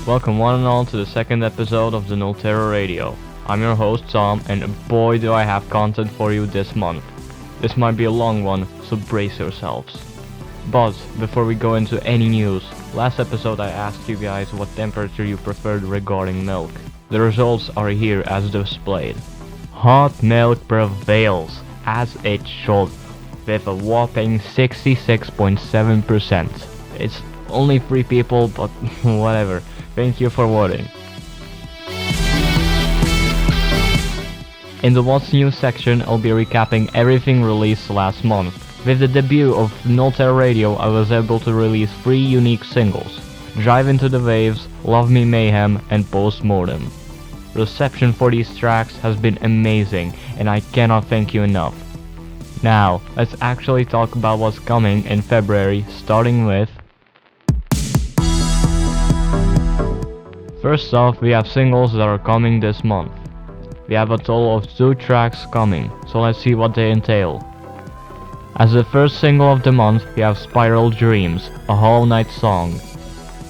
Welcome one and all to the second episode of the Nultera Radio. I'm your host Tom, and boy do I have content for you this month. This might be a long one, so brace yourselves. But before we go into any news, last episode I asked you guys what temperature you preferred regarding milk. The results are here as displayed. Hot milk prevails, as it should, with a whopping 66.7%. It's only 3 people, but whatever. Thank you for voting. In the What's New section, I'll be recapping everything released last month. With the debut of Nultera Radio, I was able to release 3 unique singles: Drive Into the Waves, Love Me Mayhem, and Postmortem. Reception for these tracks has been amazing, and I cannot thank you enough. Now, let's actually talk about what's coming in February, starting with... First off, we have singles that are coming this month. We have a total of 2 tracks coming, so let's see what they entail. As the first single of the month, we have Spiral Dreams, a Hollow Knight song.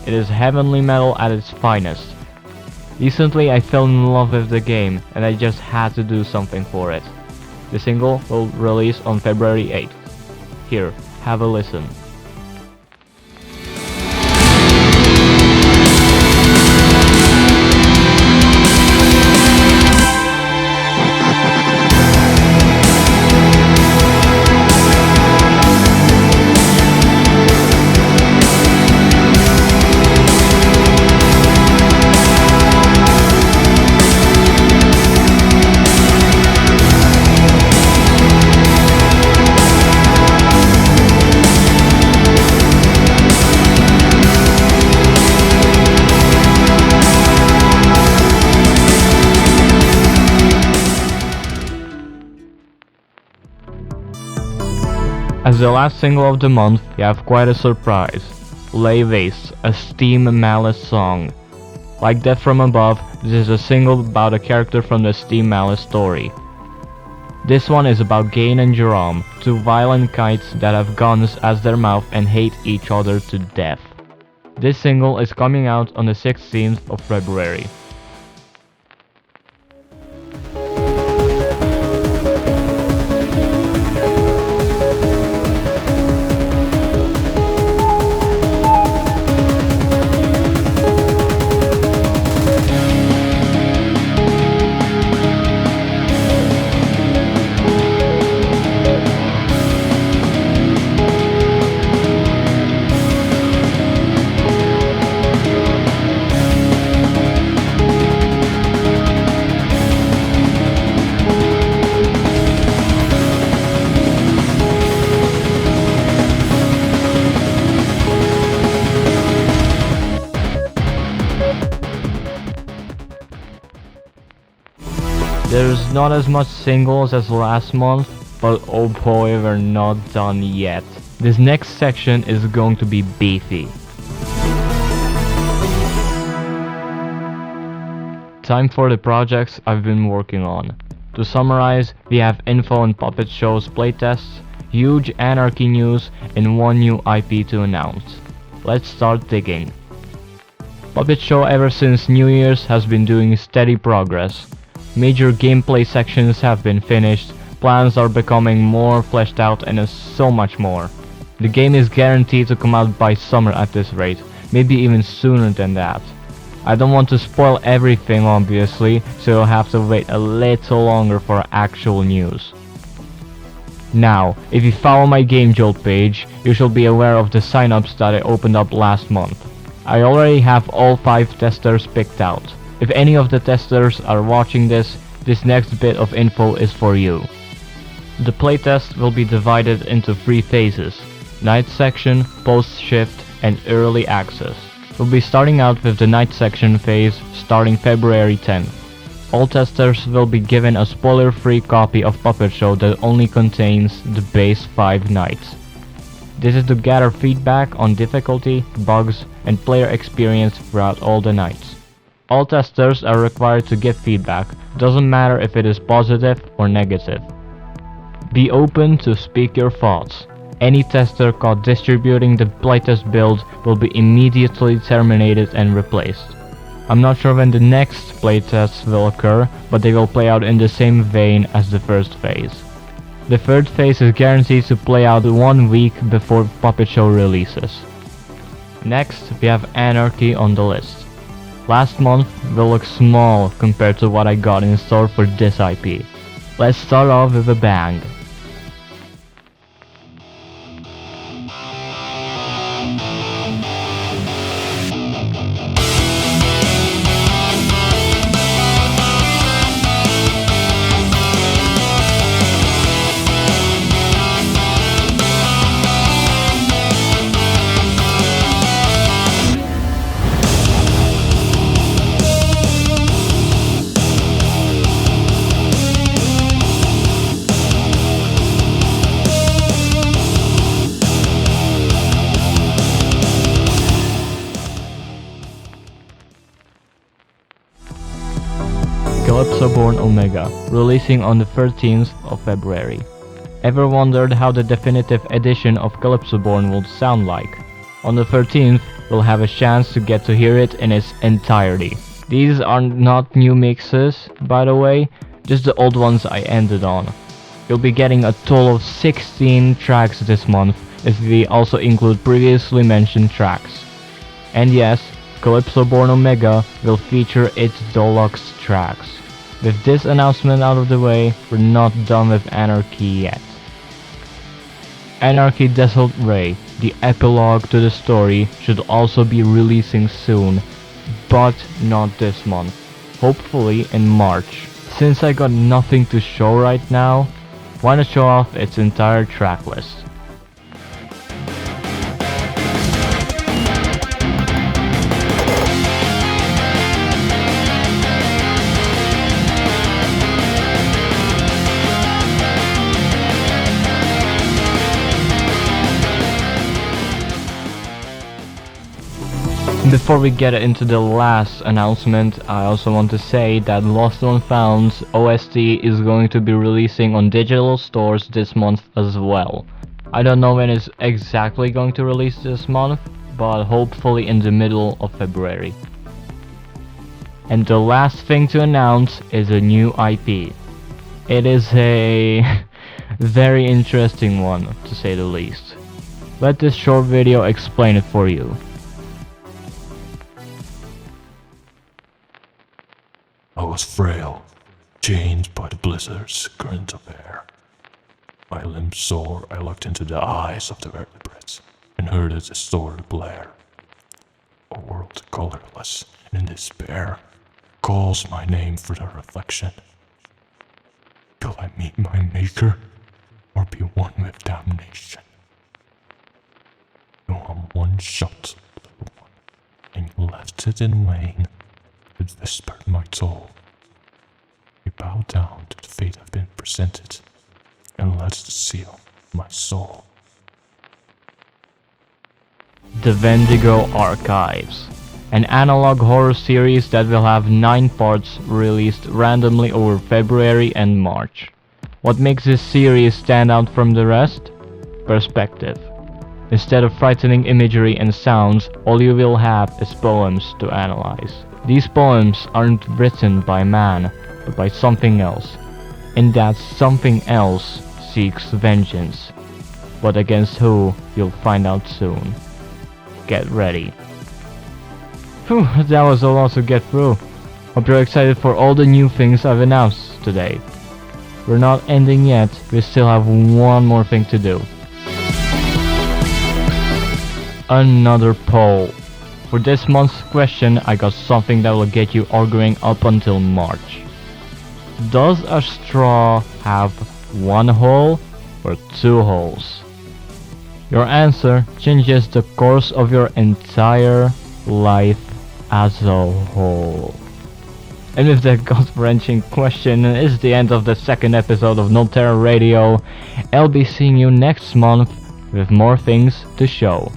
It is heavenly metal at its finest. Recently I fell in love with the game, and I just had to do something for it. The single will release on February 8th. Here, have a listen. As the last single of the month, we have quite a surprise. Lay Waste, a Steam Malice song. Like Death from Above, this is a single about a character from the Steam Malice story. This one is about Gain and Jerome, 2 violent kites that have guns as their mouth and hate each other to death. This single is coming out on the 16th of February. There's not as much singles as last month, but oh boy, we're not done yet. This next section is going to be beefy. Time for the projects I've been working on. To summarize, we have info on Puppet Show's playtests, huge Anarchy news, and 1 new IP to announce. Let's start digging. Puppet Show ever since New Year's has been doing steady progress. Major gameplay sections have been finished, plans are becoming more fleshed out, and so much more. The game is guaranteed to come out by summer at this rate, maybe even sooner than that. I don't want to spoil everything obviously, so you'll have to wait a little longer for actual news. Now, if you follow my Game Jolt page, you should be aware of the signups that I opened up last month. I already have all 5 testers picked out. If any of the testers are watching this next bit of info is for you. The playtest will be divided into 3 phases: night section, post shift, and early access. We'll be starting out with the night section phase starting February 10th. All testers will be given a spoiler-free copy of Puppet Show that only contains the base 5 nights. This is to gather feedback on difficulty, bugs, and player experience throughout all the nights. All testers are required to give feedback, doesn't matter if it is positive or negative. Be open to speak your thoughts. Any tester caught distributing the playtest build will be immediately terminated and replaced. I'm not sure when the next playtests will occur, but they will play out in the same vein as the first phase. The third phase is guaranteed to play out 1 week before Puppet Show releases. Next, we have Anarchy on the list. Last month will look small compared to what I got in store for this IP. Let's start off with a bang. CALYPSOBORN Omega, releasing on the 13th of February. Ever wondered how the definitive edition of CALYPSOBORN would sound like? On the 13th, we'll have a chance to get to hear it in its entirety. These are not new mixes, by the way, just the old ones I ended on. You'll be getting a total of 16 tracks this month, if we also include previously mentioned tracks. And yes, CALYPSOBORN Omega will feature its deluxe tracks. With this announcement out of the way, we're not done with Anarchy yet. Anarchy Desolate Ray, the epilogue to the story, should also be releasing soon, but not this month, hopefully in March. Since I got nothing to show right now, why not show off its entire track list? Before we get into the last announcement, I also want to say that Lost and Found's OST is going to be releasing on digital stores this month as well. I don't know when it's exactly going to release this month, but hopefully in the middle of February. And the last thing to announce is a new IP. It is a very interesting one, to say the least. Let this short video explain it for you. I was frail, chained by the blizzard's current of air. My limbs sore, I looked into the eyes of the vertebrates and heard a distorted blare. A world colorless and in despair calls my name for the reflection. Will I meet my maker or be one with damnation? No, I'm one shot, little one, and you left it in vain. It whispered my toll. We bow down to the fate I've been presented, and let it seal my soul. The Wendigo Archives, an analog horror series that will have 9 parts released randomly over February and March. What makes this series stand out from the rest? Perspective. Instead of frightening imagery and sounds, all you will have is poems to analyze. These poems aren't written by man, but by something else, and that something else seeks vengeance. But against who, you'll find out soon. Get ready. Whew, that was a lot to get through. Hope you're excited for all the new things I've announced today. We're not ending yet, we still have one more thing to do. Another poll. For this month's question, I got something that will get you arguing up until March. Does a straw have 1 hole or 2 holes? Your answer changes the course of your entire life as a whole. And with that gut-wrenching question is the end of the second episode of Nultera Radio. I'll be seeing you next month with more things to show.